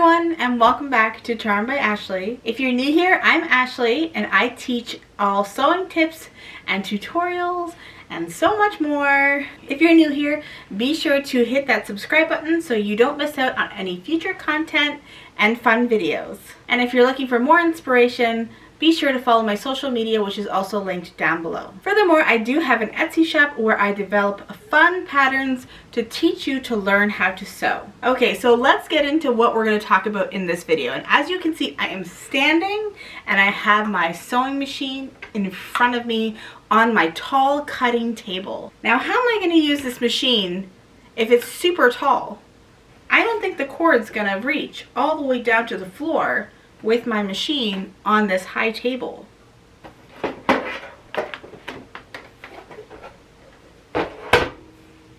everyone, and welcome back to Charmed by Ashley. If you're new here, I'm Ashley and I teach all sewing tips and tutorials and so much more. If you're new here, be sure to hit that subscribe button so you don't miss out on any future content and fun videos. And if you're looking for more inspiration, be sure to follow my social media, which is also linked down below. Furthermore, I do have an Etsy shop where I develop fun patterns to teach you to learn how to sew. Okay, so let's get into what we're going to talk about in this video. And as you can see, I am standing and I have my sewing machine in front of me on my tall cutting table. Now, how am I going to use this machine if it's super tall? I don't think the cord's going to reach all the way down to the floor with my machine on this high table.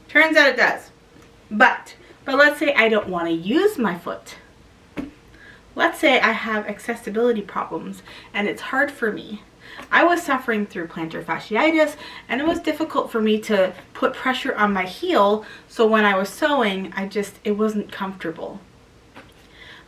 Turns out it does. But let's say I don't want to use my foot. Let's say I have accessibility problems and it's hard for me. I was suffering through plantar fasciitis and it was difficult for me to put pressure on my heel, so when I was sewing, it wasn't comfortable.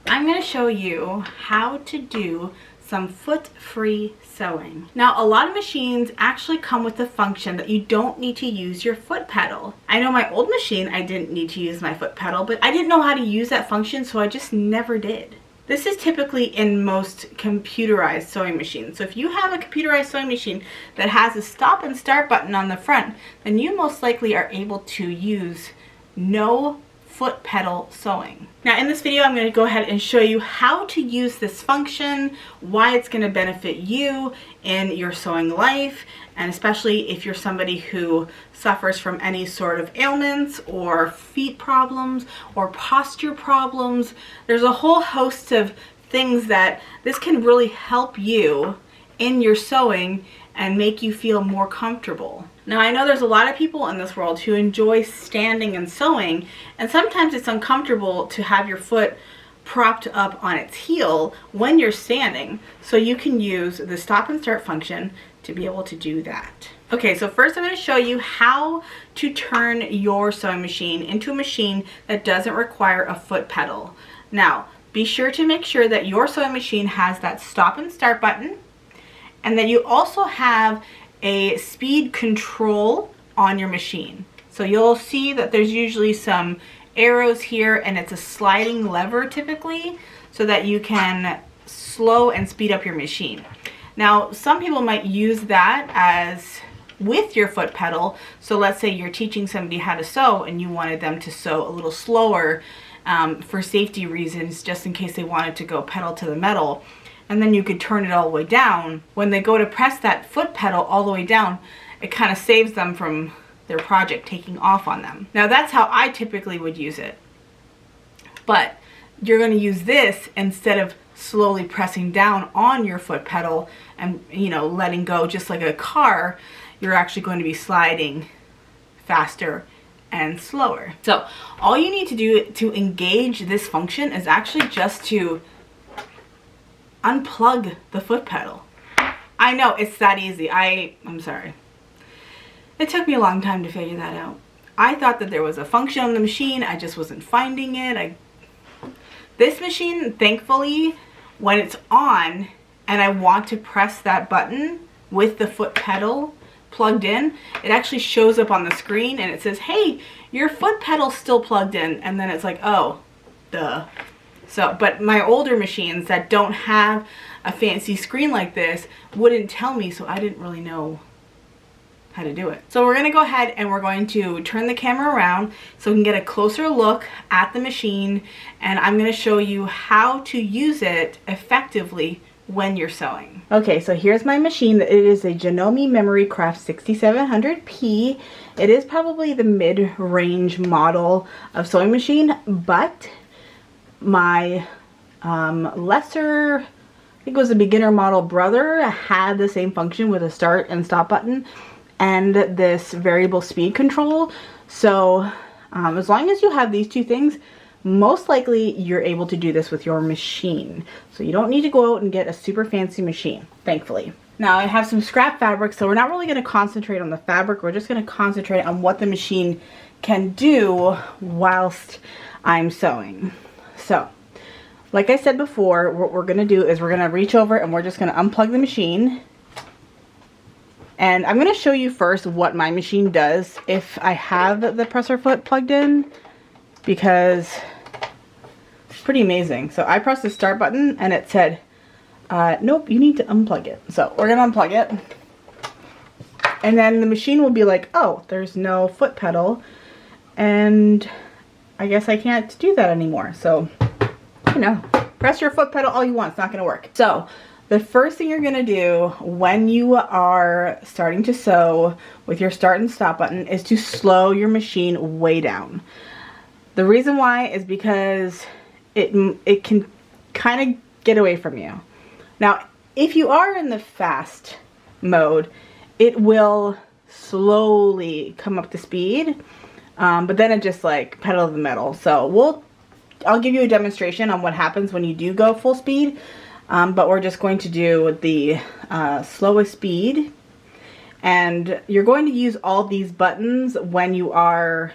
I'm going to show you how to do some foot-free sewing. Now, a lot of machines actually come with the function that you don't need to use your foot pedal. I know my old machine, I didn't need to use my foot pedal, but I didn't know how to use that function, so I just never did. This is typically in most computerized sewing machines. So if you have a computerized sewing machine that has a stop and start button on the front, then you most likely are able to use no foot pedal sewing. Now in this video, I'm going to go ahead and show you how to use this function, why it's going to benefit you in your sewing life, and especially if you're somebody who suffers from any sort of ailments or feet problems or posture problems. There's a whole host of things that this can really help you in your sewing and make you feel more comfortable. Now, I know there's a lot of people in this world who enjoy standing and sewing, and sometimes it's uncomfortable to have your foot propped up on its heel when you're standing, so you can use the stop and start function to be able to do that. Okay, so first I'm going to show you how to turn your sewing machine into a machine that doesn't require a foot pedal. Now, be sure to make sure that your sewing machine has that stop and start button, and that you also have a speed control on your machine. So you'll see that there's usually some arrows here, and it's a sliding lever typically, so that you can slow and speed up your machine. Now, some people might use that as with your foot pedal. So let's say you're teaching somebody how to sew and you wanted them to sew a little slower for safety reasons, just in case they wanted to go pedal to the metal. And then you could turn it all the way down. When they go to press that foot pedal all the way down, it kind of saves them from their project taking off on them. Now that's how I typically would use it. But you're going to use this instead of slowly pressing down on your foot pedal and, you know, letting go just like a car. You're actually going to be sliding faster and slower. So all you need to do to engage this function is actually just to unplug the foot pedal. I know, it's that easy. I'm sorry. It took me a long time to figure that out. I thought that there was a function on the machine. I just wasn't finding it. This machine, thankfully, when it's on and I want to press that button with the foot pedal plugged in, it actually shows up on the screen and it says, hey, your foot pedal's still plugged in. And then it's like, oh, duh. So, but my older machines that don't have a fancy screen like this wouldn't tell me, so I didn't really know how to do it. So we're going to go ahead and we're going to turn the camera around so we can get a closer look at the machine, and I'm going to show you how to use it effectively when you're sewing. Okay, so here's my machine. It is a Janome Memory Craft 6700P. It is probably the mid-range model of sewing machine, but my lesser, I think it was a beginner model brother, had the same function with a start and stop button and this variable speed control. So as long as you have these two things, most likely you're able to do this with your machine. So you don't need to go out and get a super fancy machine, thankfully. Now I have some scrap fabric, so we're not really going to concentrate on the fabric. We're just going to concentrate on what the machine can do whilst I'm sewing. So Like I said before, what we're going to do is we're going to reach over and we're just going to unplug the machine. And I'm going to show you first what my machine does if I have the presser foot plugged in, because it's pretty amazing. So I pressed the start button and it said, nope, you need to unplug it. So we're going to unplug it. And then the machine will be like, oh, there's no foot pedal. And I guess I can't do that anymore. So, you know, press your foot pedal all you want. It's not going to work. So the first thing you're going to do when you are starting to sew with your start and stop button is to slow your machine way down. The reason why is because it can kind of get away from you. Now, if you are in the fast mode, it will slowly come up to speed, but then it just like pedal to the metal. So I'll give you a demonstration on what happens when you do go full speed. But we're just going to do the slowest speed, and you're going to use all these buttons when you are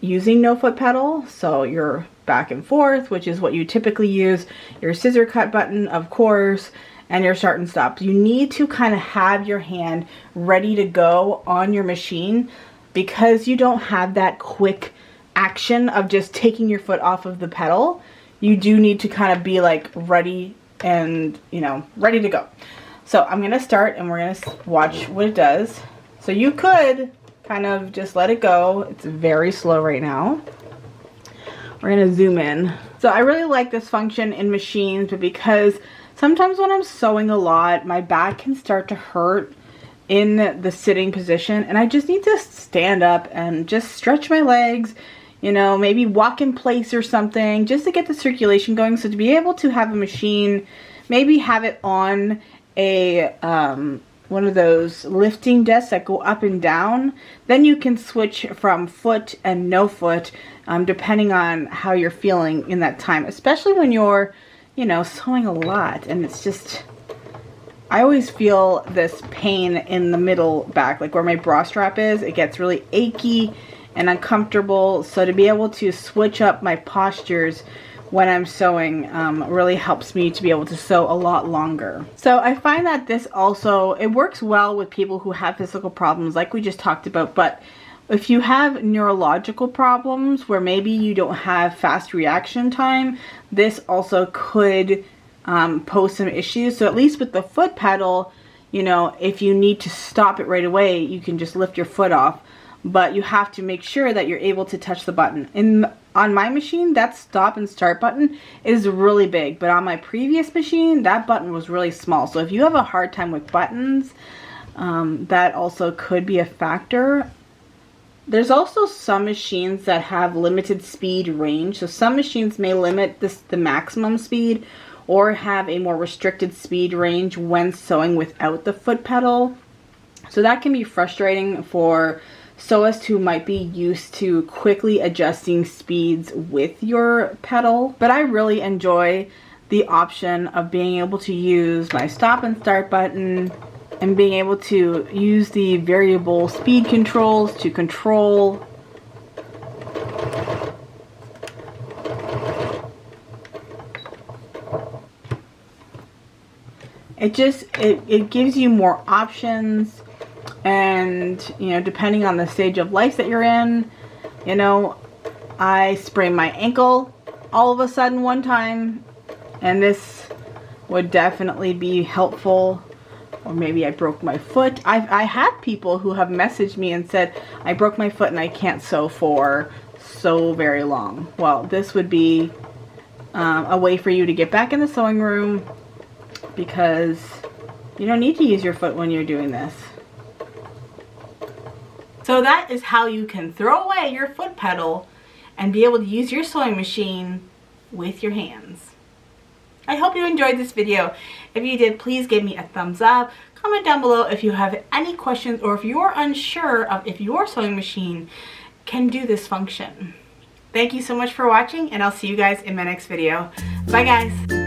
using no foot pedal. So your back and forth, which is what you typically use, your scissor cut button, of course, and your start and stop. You need to kind of have your hand ready to go on your machine, because you don't have that quick action of just taking your foot off of the pedal. You do need to kind of be like ready and, you know, ready to go. So I'm going to start and we're going to watch what it does. So you could kind of just let it go. It's very slow right now. We're going to zoom in. So I really like this function in machines, but because sometimes when I'm sewing a lot, my back can start to hurt in the sitting position, and I just need to stand up and just stretch my legs, you know, maybe walk in place or something, just to get the circulation going. So to be able to have a machine, maybe have it on a one of those lifting desks that go up and down, then you can switch from foot and no foot, depending on how you're feeling in that time, especially when you're, you know, sewing a lot. And it's just, I always feel this pain in the middle back, like where my bra strap is. It gets really achy and uncomfortable. So to be able to switch up my postures when I'm sewing really helps me to be able to sew a lot longer. So I find that this also, it works well with people who have physical problems like we just talked about, but if you have neurological problems where maybe you don't have fast reaction time, this also could pose some issues. So at least with the foot pedal, you know, if you need to stop it right away, you can just lift your foot off. But you have to make sure that you're able to touch the button. On my machine, that stop and start button is really big, but on my previous machine, that button was really small. So if you have a hard time with buttons, that also could be a factor. There's also some machines that have limited speed range. So some machines may limit the maximum speed or have a more restricted speed range when sewing without the foot pedal. So that can be frustrating for sewists who might be used to quickly adjusting speeds with your pedal. But I really enjoy the option of being able to use my stop and start button and being able to use the variable speed controls to control it gives you more options. And, you know, depending on the stage of life that you're in, you know, I sprained my ankle all of a sudden one time, and this would definitely be helpful. Or maybe I broke my foot. I had people who have messaged me and said, I broke my foot and I can't sew for so very long. Well, this would be a way for you to get back in the sewing room, because you don't need to use your foot when you're doing this. So that is how you can throw away your foot pedal and be able to use your sewing machine with your hands. I hope you enjoyed this video. If you did, please give me a thumbs up. Comment down below if you have any questions or if you're unsure of if your sewing machine can do this function. Thank you so much for watching, and I'll see you guys in my next video. Bye guys.